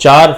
4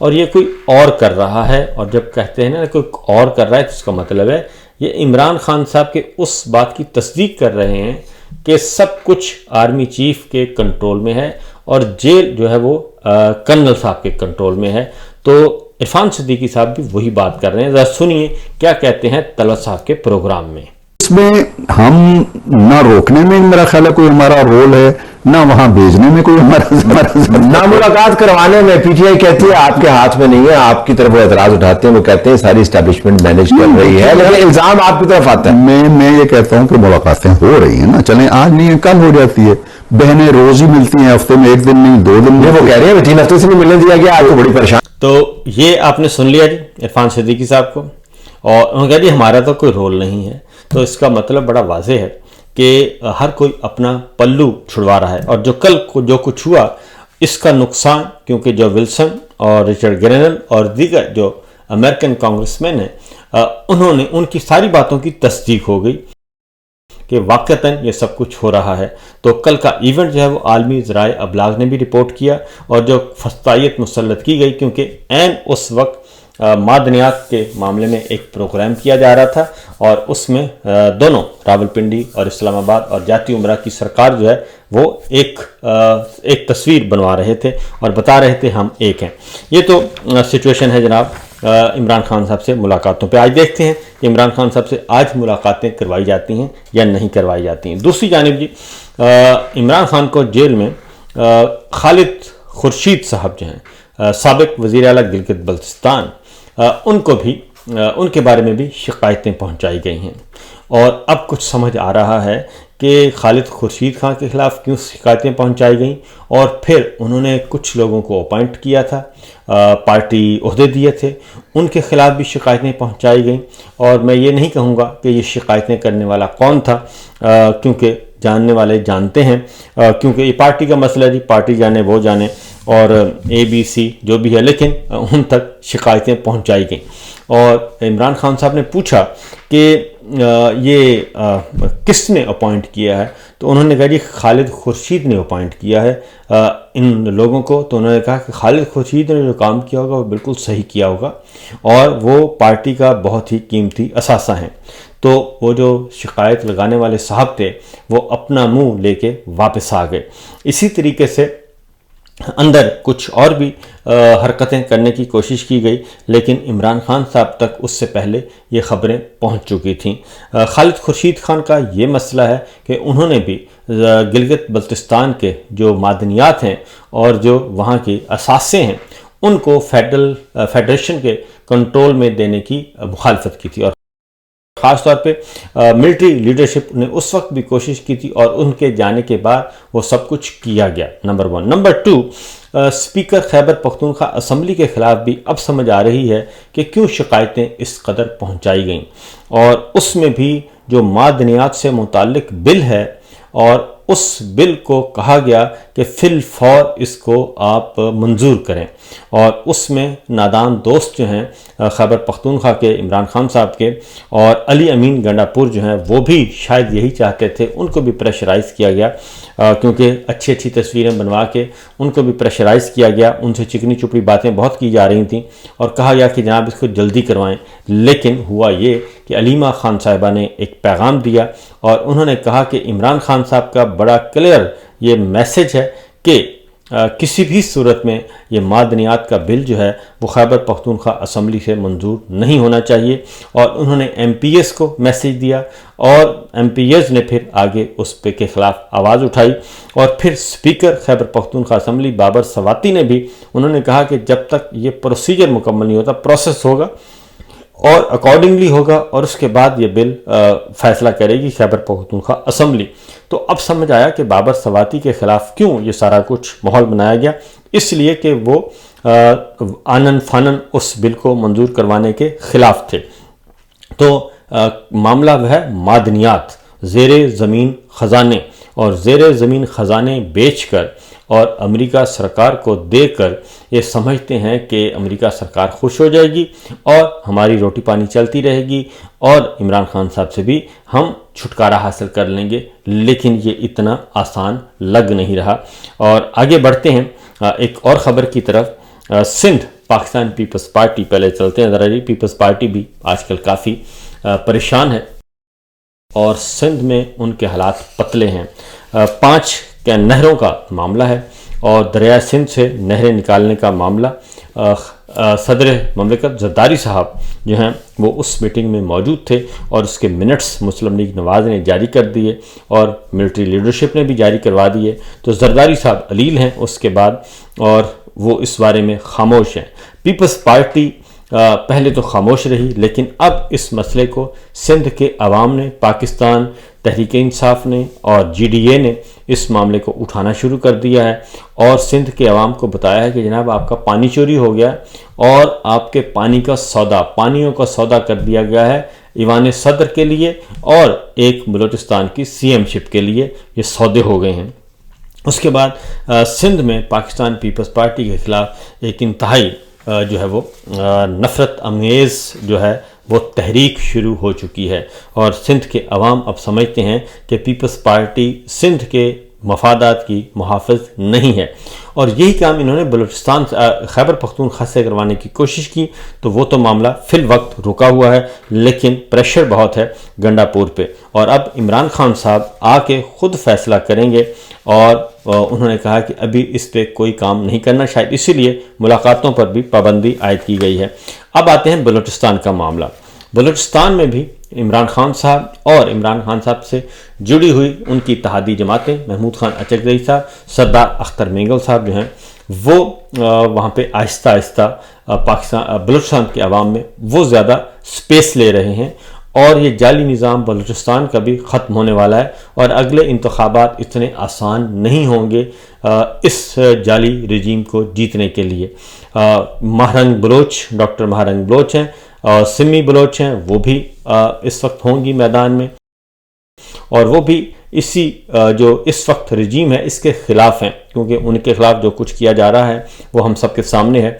اور یہ کوئی اور کر رہا ہے. اور جب کہتے ہیں نا کوئی اور کر رہا ہے تو اس کا مطلب ہے یہ عمران خان صاحب کے اس بات کی تصدیق کر رہے ہیں کہ سب کچھ آرمی چیف کے کنٹرول میں ہے اور جیل جو ہے وہ کرنل صاحب کے کنٹرول میں ہے. تو عرفان صدیقی صاحب بھی وہی بات کر رہے ہیں. ذرا سنیے کیا کہتے ہیں طلعت صاحب کے پروگرام میں. اس میں ہم نہ روکنے میں میرا خیال ہے کوئی ہمارا رول ہے، نہ وہاں بھیجنے میں کوئی ہمارا، نہ ملاقات کروانے میں. پی ٹی آئی کہتی ہے آپ کے ہاتھ میں نہیں ہے، آپ کی طرف وہ اعتراض اٹھاتے ہیں، وہ کہتے ہیں ساری اسٹیبلشمنٹ مینج کر رہی ہے، لیکن الزام آپ کی طرف آتا ہے. میں یہ کہتا ہوں کہ ملاقاتیں ہو رہی ہیں نا، چلیں آج نہیں ہے کل ہو جاتی ہے. بہنیں روز ہی ملتی ہیں، ہفتے میں 1 دن نہیں 2 دن. وہ کہہ رہے ہیں 3 ہفتے سے نہیں ملنے دیا گیا، آپ کو بڑی پریشان. تو یہ آپ نے سن لیا جی عرفان صدیقی صاحب کو، اور انہوں نے کہا جی ہمارا تو کوئی رول نہیں ہے. تو اس کا مطلب بڑا واضح ہے کہ ہر کوئی اپنا پلو چھڑوا رہا ہے. اور جو کل جو کچھ ہوا اس کا نقصان، کیونکہ جو ولسن اور رچرڈ گرینل اور دیگر جو امریکن کانگریس مین ہیں انہوں نے ان کی ساری باتوں کی تصدیق ہو گئی کہ واقعتاً یہ سب کچھ ہو رہا ہے. تو کل کا ایونٹ جو ہے وہ عالمی ذرائع ابلاغ نے بھی رپورٹ کیا اور جو فسطائیت مسلط کی گئی، کیونکہ عین اس وقت معدنیات کے معاملے میں ایک پروگرام کیا جا رہا تھا اور اس میں دونوں راولپنڈی اور اسلام آباد اور جاتی عمرہ کی سرکار جو ہے وہ ایک تصویر بنوا رہے تھے اور بتا رہے تھے ہم ایک ہیں. یہ تو سچویشن ہے جناب عمران خان صاحب سے ملاقاتوں پہ. آج دیکھتے ہیں کہ عمران خان صاحب سے آج ملاقاتیں کروائی جاتی ہیں یا نہیں کروائی جاتی ہیں. دوسری جانب جی عمران خان کو جیل میں خالد خورشید صاحب جو ہیں سابق وزیر اعلیٰ گلگت بلتستان، ان کو بھی ان کے بارے میں بھی شکایتیں پہنچائی گئی ہیں. اور اب کچھ سمجھ آ رہا ہے کہ خالد خورشید خان کے خلاف کیوں شکایتیں پہنچائی گئیں. اور پھر انہوں نے کچھ لوگوں کو اپوائنٹ کیا تھا، پارٹی عہدے دیے تھے، ان کے خلاف بھی شکایتیں پہنچائی گئیں. اور میں یہ نہیں کہوں گا کہ یہ شکایتیں کرنے والا کون تھا، کیونکہ جاننے والے جانتے ہیں، کیونکہ یہ پارٹی کا مسئلہ جی، پارٹی جانے وہ جانے اور ABC جو بھی ہے، لیکن ان تک شکایتیں پہنچائی گئیں. اور عمران خان صاحب نے پوچھا کہ یہ کس نے اپوائنٹ کیا ہے، تو انہوں نے کہا جی خالد خورشید نے اپوائنٹ کیا ہے ان لوگوں کو. تو انہوں نے کہا کہ خالد خورشید نے جو کام کیا ہوگا وہ بالکل صحیح کیا ہوگا اور وہ پارٹی کا بہت ہی قیمتی اثاثہ ہیں. تو وہ جو شکایت لگانے والے صاحب تھے وہ اپنا منہ لے کے واپس آ گئے. اسی طریقے سے اندر کچھ اور بھی حرکتیں کرنے کی کوشش کی گئی، لیکن عمران خان صاحب تک اس سے پہلے یہ خبریں پہنچ چکی تھیں. خالد خورشید خان کا یہ مسئلہ ہے کہ انہوں نے بھی گلگت بلتستان کے جو معدنیات ہیں اور جو وہاں کی اثاثے ہیں ان کو فیڈریشن کے کنٹرول میں دینے کی مخالفت کی تھی. اور خاص طور پہ ملٹری لیڈرشپ نے اس وقت بھی کوشش کی تھی اور ان کے جانے کے بعد وہ سب کچھ کیا گیا. Number 1. Number 2، speaker Khyber Pakhtunkhwa assembly کے خلاف بھی اب سمجھ آ رہی ہے کہ کیوں شکایتیں اس قدر پہنچائی گئیں. اور اس میں بھی جو معدنیات سے متعلق بل ہے اور اس بل کو کہا گیا کہ فی الفور اس کو آپ منظور کریں. اور اس میں نادان دوست جو ہیں خیبر پختونخوا کے عمران خان صاحب کے اور علی امین گنڈاپور جو ہیں وہ بھی شاید یہی چاہتے تھے، ان کو بھی پریشرائز کیا گیا، کیونکہ اچھی اچھی تصویریں بنوا کے ان کو بھی پریشرائز کیا گیا. ان سے چکنی چپڑی باتیں بہت کی جا رہی تھیں اور کہا گیا کہ جناب اس کو جلدی کروائیں. لیکن ہوا یہ کہ علیمہ خان صاحبہ نے ایک پیغام دیا اور انہوں نے کہا کہ عمران خان صاحب کا بڑا کلیئر یہ میسج ہے کہ کسی بھی صورت میں یہ معدنیات کا بل جو ہے وہ خیبر پختونخوا اسمبلی سے منظور نہیں ہونا چاہیے. اور انہوں نے MPs کو میسج دیا اور MPs نے پھر آگے اس پہ کے خلاف آواز اٹھائی. اور پھر اسپیکر خیبر پختونخوا اسمبلی بابر سواتی نے بھی انہوں نے کہا کہ جب تک یہ پروسیجر مکمل نہیں ہوتا، پروسیس ہوگا اور اکارڈنگلی ہوگا اور اس کے بعد یہ بل فیصلہ کرے گی خیبر پختونخوا اسمبلی. تو اب سمجھ آیا کہ بابر سواتی کے خلاف کیوں یہ سارا کچھ ماحول بنایا گیا، اس لیے کہ وہ آنن فانن اس بل کو منظور کروانے کے خلاف تھے. تو معاملہ وہ ہے معدنیات، زیر زمین خزانے، اور زیر زمین خزانے بیچ کر اور امریکہ سرکار کو دے کر یہ سمجھتے ہیں کہ امریکہ سرکار خوش ہو جائے گی اور ہماری روٹی پانی چلتی رہے گی اور عمران خان صاحب سے بھی ہم چھٹکارا حاصل کر لیں گے. لیکن یہ اتنا آسان لگ نہیں رہا. اور آگے بڑھتے ہیں ایک اور خبر کی طرف. سندھ پاکستان پیپلز پارٹی، پہلے چلتے ہیں ذرا جی، پیپلز پارٹی بھی آج کل کافی پریشان ہے اور سندھ میں ان کے حالات پتلے ہیں۔ 5 نہروں کا معاملہ ہے اور دریائے سندھ سے نہریں نکالنے کا معاملہ، صدر مملکت زرداری صاحب جو ہیں وہ اس میٹنگ میں موجود تھے اور اس کے منٹس مسلم لیگ نواز نے جاری کر دیے اور ملٹری لیڈرشپ نے بھی جاری کروا دیے، تو زرداری صاحب علیل ہیں اس کے بعد اور وہ اس بارے میں خاموش ہیں۔ پیپلز پارٹی پہلے تو خاموش رہی، لیکن اب اس مسئلے کو سندھ کے عوام نے، پاکستان تحریک انصاف نے اور جی ڈی اے نے اس معاملے کو اٹھانا شروع کر دیا ہے اور سندھ کے عوام کو بتایا ہے کہ جناب آپ کا پانی چوری ہو گیا اور آپ کے پانی کا سودا، پانیوں کا سودا کر دیا گیا ہے ایوان صدر کے لیے اور ایک بلوچستان کی سی ایم شپ کے لیے، یہ سودے ہو گئے ہیں۔ اس کے بعد سندھ میں پاکستان پیپلز پارٹی کے خلاف ایک انتہائی جو ہے وہ نفرت امیز جو ہے وہ تحریک شروع ہو چکی ہے اور سندھ کے عوام اب سمجھتے ہیں کہ پیپلز پارٹی سندھ کے مفادات کی محافظ نہیں ہے اور یہی کام انہوں نے بلوچستان خیبر پختونخوا سے کروانے کی کوشش کی، تو وہ تو معاملہ فی الوقت رکا ہوا ہے، لیکن پریشر بہت ہے گنڈا پور پہ اور اب عمران خان صاحب آ کے خود فیصلہ کریں گے اور انہوں نے کہا کہ ابھی اس پہ کوئی کام نہیں کرنا، شاید اسی لیے ملاقاتوں پر بھی پابندی عائد کی گئی ہے۔ اب آتے ہیں بلوچستان کا معاملہ۔ بلوچستان میں بھی عمران خان صاحب اور عمران خان صاحب سے جڑی ہوئی ان کی اتحادی جماعتیں، محمود خان اچکزئی صاحب، سردار اختر مینگل صاحب جو ہیں وہ وہاں پہ آہستہ آہستہ بلوچستان کے عوام میں وہ زیادہ سپیس لے رہے ہیں اور یہ جعلی نظام بلوچستان کا بھی ختم ہونے والا ہے اور اگلے انتخابات اتنے آسان نہیں ہوں گے اس جعلی رجیم کو جیتنے کے لیے۔ مہرنگ بلوچ، ڈاکٹر مہرنگ بلوچ ہیں اور سمی بلوچ ہیں، وہ بھی اس وقت ہوں گی میدان میں اور وہ بھی اسی جو اس وقت رجیم ہے اس کے خلاف ہیں، کیونکہ ان کے خلاف جو کچھ کیا جا رہا ہے وہ ہم سب کے سامنے ہے۔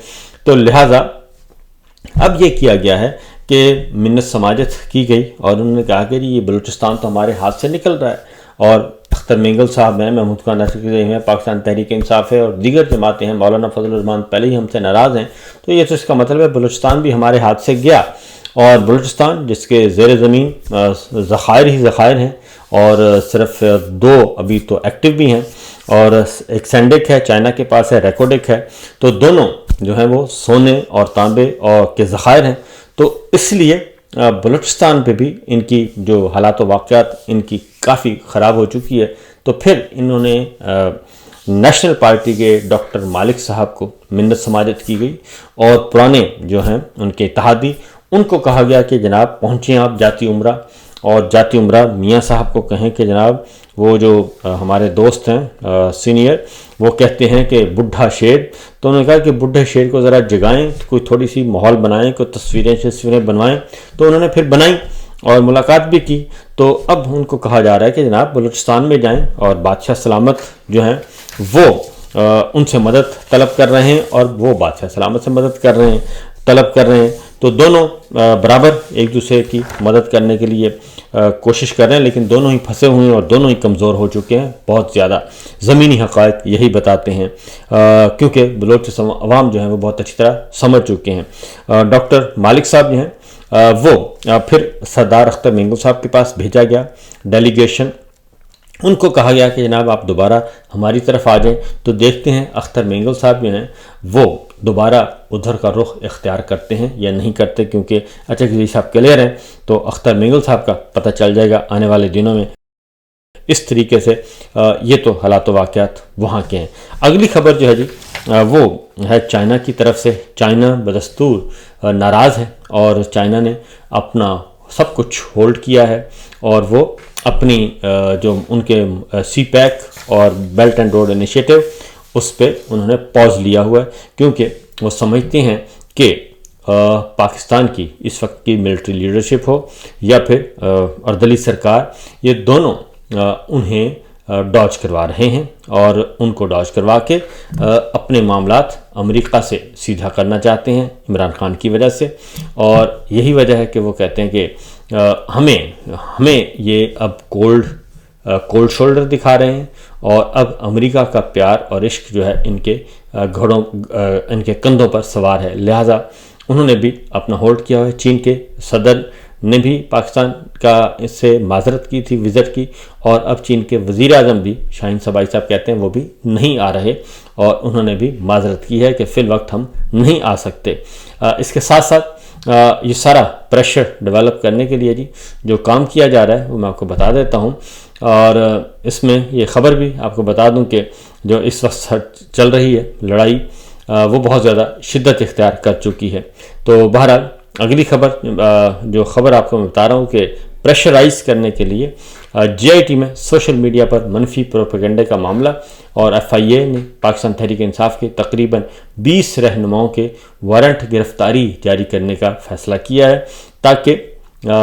تو لہٰذا اب یہ کیا گیا ہے کہ منت سماجت کی گئی اور انہوں نے کہا کہ یہ بلوچستان تو ہمارے ہاتھ سے نکل رہا ہے اور اختر مینگل صاحب ہیں، محمود خان اچکزئی ہیں، پاکستان تحریک انصاف ہے اور دیگر جماعتیں ہیں، مولانا فضل الرحمان پہلے ہی ہم سے ناراض ہیں، تو یہ تو اس کا مطلب ہے بلوچستان بھی ہمارے ہاتھ سے گیا اور بلوچستان جس کے زیر زمین ذخائر ہی ذخائر ہیں اور صرف 2 ابھی تو ایکٹیو بھی ہیں اور ایک سینڈک ہے چائنا کے پاس ہے، ریکوڈک ہے، تو دونوں جو ہیں وہ سونے اور تانبے اور کے ذخائر ہیں، تو اس لیے بلوچستان پہ بھی ان کی جو حالات و واقعات ان کی کافی خراب ہو چکی ہے، تو پھر انہوں نے نیشنل پارٹی کے ڈاکٹر مالک صاحب کو منت سماجت کی گئی اور پرانے جو ہیں ان کے اتحادی ان کو کہا گیا کہ جناب پہنچیں آپ جاتی عمرہ اور جاتی عمرہ میاں صاحب کو کہیں کہ جناب وہ جو ہمارے دوست ہیں سینئر وہ کہتے ہیں کہ بڈھا شیر، تو انہوں نے کہا کہ بڈھے شیر کو ذرا جگائیں، کوئی تھوڑی سی ماحول بنائیں، کوئی تصویریں بنوائیں، تو انہوں نے پھر بنائیں اور ملاقات بھی کی۔ تو اب ان کو کہا جا رہا ہے کہ جناب بلوچستان میں جائیں اور بادشاہ سلامت جو ہیں وہ ان سے مدد طلب کر رہے ہیں اور وہ بادشاہ سلامت سے مدد طلب کر رہے ہیں، تو دونوں برابر ایک دوسرے کی مدد کرنے کے لیے کوشش کر رہے ہیں، لیکن دونوں ہی پھنسے ہوئے ہیں اور دونوں ہی کمزور ہو چکے ہیں بہت زیادہ۔ زمینی حقائق یہی بتاتے ہیں کیونکہ بلوچ عوام جو ہیں وہ بہت اچھی طرح سمجھ چکے ہیں۔ ڈاکٹر مالک صاحب جو ہیں وہ پھر سردار اختر مینگل صاحب کے پاس بھیجا گیا ڈیلیگیشن، ان کو کہا گیا کہ جناب آپ دوبارہ ہماری طرف آ جائیں، تو دیکھتے ہیں اختر مینگل صاحب جو ہیں وہ دوبارہ ادھر کا رخ اختیار کرتے ہیں یا نہیں کرتے، کیونکہ اچکزئی صاحب کلیئر ہیں، تو اختر مینگل صاحب کا پتہ چل جائے گا آنے والے دنوں میں۔ اس طریقے سے یہ تو حالات و واقعات وہاں کے ہیں۔ اگلی خبر جو ہے جی وہ ہے چائنا کی طرف سے۔ چائنا بدستور ناراض ہے اور چائنا نے اپنا سب کچھ ہولڈ کیا ہے اور وہ اپنی جو ان کے سی پیک اور بیلٹ اینڈ روڈ انیشیٹو اس پہ انہوں نے پاز لیا ہوا ہے، کیونکہ وہ سمجھتے ہیں کہ پاکستان کی اس وقت کی ملٹری لیڈرشپ ہو یا پھر اردلی سرکار، یہ دونوں انہیں ڈاج کروا رہے ہیں اور ان کو ڈاج کروا کے اپنے معاملات امریکہ سے سیدھا کرنا چاہتے ہیں عمران خان کی وجہ سے، اور یہی وجہ ہے کہ وہ کہتے ہیں کہ ہمیں یہ اب کولڈ شولڈر دکھا رہے ہیں اور اب امریکہ کا پیار اور عشق جو ہے ان کے گھوڑوں ان کے کندھوں پر سوار ہے، لہٰذا انہوں نے بھی اپنا ہولڈ کیا ہوا ہے۔ چین کے صدر نے بھی پاکستان کا اس سے معذرت کی تھی، وزٹ کی، اور اب چین کے وزیر اعظم بھی شاہین صبائی صاحب کہتے ہیں وہ بھی نہیں آ رہے، اور انہوں نے بھی معذرت کی ہے کہ فی الوقت ہم نہیں آ سکتے۔ اس کے ساتھ ساتھ یہ سارا پریشر ڈیولپ کرنے کے لیے جی جو کام کیا جا رہا ہے وہ میں آپ کو بتا دیتا ہوں، اور اس میں یہ خبر بھی آپ کو بتا دوں کہ جو اس وقت چل رہی ہے لڑائی وہ بہت زیادہ شدت اختیار کر چکی ہے۔ تو بہرحال اگلی خبر جو خبر آپ کو میں بتا رہا ہوں کہ پریشرائز کرنے کے لیے جی آئی ٹی میں سوشل میڈیا پر منفی پروپیگنڈے کا معاملہ، اور ایف آئی اے نے پاکستان تحریک انصاف کے تقریباً 20 رہنماؤں کے وارنٹ گرفتاری جاری کرنے کا فیصلہ کیا ہے، تاکہ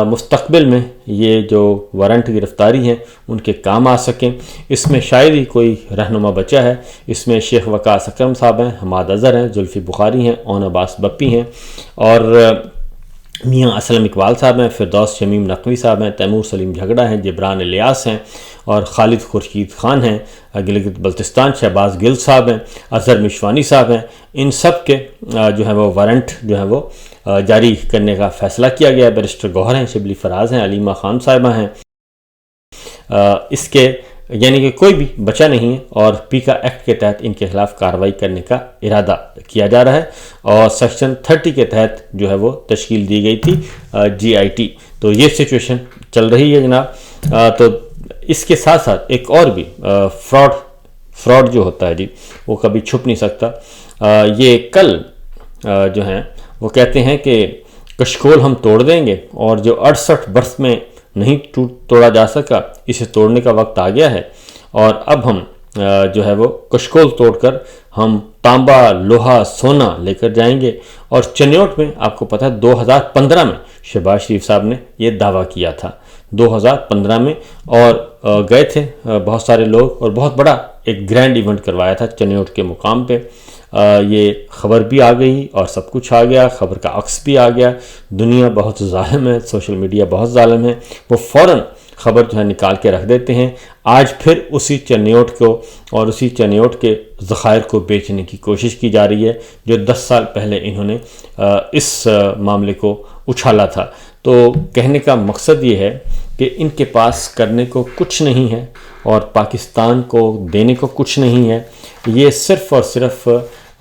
مستقبل میں یہ جو وارنٹ گرفتاری ہیں ان کے کام آ سکیں۔ اس میں شاید ہی کوئی رہنما بچا ہے، اس میں شیخ وقاص اکرم صاحب ہیں، حماد اظہر ہیں، زلفی بخاری ہیں، اون عباس بپی ہیں، اور میاں اسلم اقبال صاحب ہیں، فردوس شمیم نقوی صاحب ہیں، تیمور سلیم جھگڑا ہیں، جبران الیاس ہیں، اور خالد خورشید خان ہیں، گلگت بلتستان شہباز گل صاحب ہیں، اظہر مشوانی صاحب ہیں۔ ان سب کے جو ہے وہ وارنٹ جو ہے وہ جاری کرنے کا فیصلہ کیا گیا ہے۔ بیرسٹر گوہر ہیں، شبلی فراز ہیں، علیمہ خان صاحبہ ہیں۔ اس کے یعنی کہ کوئی بھی بچا نہیں ہے، اور پیکا ایکٹ کے تحت ان کے خلاف کارروائی کرنے کا ارادہ کیا جا رہا ہے، اور سیکشن 30 کے تحت جو ہے وہ تشکیل دی گئی تھی جی آئی ٹی۔ تو یہ سچویشن چل رہی ہے جناب۔ تو اس کے ساتھ ساتھ ایک اور بھی فراڈ جو ہوتا ہے جی وہ کبھی چھپ نہیں سکتا۔ یہ کل جو ہیں وہ کہتے ہیں کہ کشکول ہم توڑ دیں گے، اور جو 68 برس میں نہیں توڑا جا سکا اسے توڑنے کا وقت آ گیا ہے، اور اب ہم جو ہے وہ کشکول توڑ کر ہم تانبا، لوہا، سونا لے کر جائیں گے۔ اور چنیوٹ میں آپ کو پتہ ہے 2015 میں شہباز شریف صاحب نے یہ دعویٰ کیا تھا 2015 میں، اور گئے تھے بہت سارے لوگ، اور بہت بڑا ایک گرینڈ ایونٹ کروایا تھا چنیوٹ کے مقام پہ۔ یہ خبر بھی آ گئی اور سب کچھ آ گیا، خبر کا عکس بھی آ گیا۔ دنیا بہت ظالم ہے، سوشل میڈیا بہت ظالم ہے، وہ فوراً خبر جو ہے نکال کے رکھ دیتے ہیں۔ آج پھر اسی چنیوٹ کو اور اسی چنیوٹ کے ذخائر کو بیچنے کی کوشش کی جا رہی ہے، جو 10 سال پہلے انہوں نے اس معاملے کو اچھالا تھا۔ تو کہنے کا مقصد یہ ہے کہ ان کے پاس کرنے کو کچھ نہیں ہے، اور پاکستان کو دینے کو کچھ نہیں ہے۔ یہ صرف اور صرف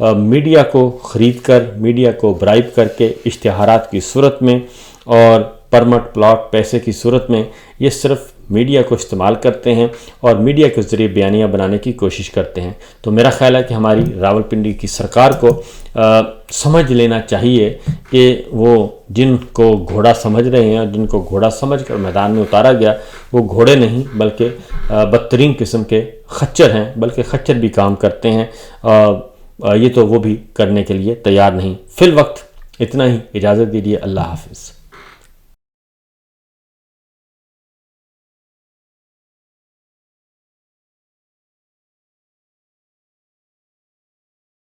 میڈیا کو خرید کر، میڈیا کو برائب کر کے اشتہارات کی صورت میں اور پرمٹ پلاٹ پیسے کی صورت میں یہ صرف میڈیا کو استعمال کرتے ہیں، اور میڈیا کے ذریعے بیانیہ بنانے کی کوشش کرتے ہیں۔ تو میرا خیال ہے کہ ہماری راولپنڈی کی سرکار کو سمجھ لینا چاہیے کہ وہ جن کو گھوڑا سمجھ رہے ہیں، جن کو گھوڑا سمجھ کر میدان میں اتارا گیا، وہ گھوڑے نہیں بلکہ بدترین قسم کے خچر ہیں، بلکہ خچر بھی کام کرتے ہیں۔ یہ تو وہ بھی کرنے کے لیے تیار نہیں۔ فی الوقت اتنا ہی، اجازت دیجیے، اللہ حافظ۔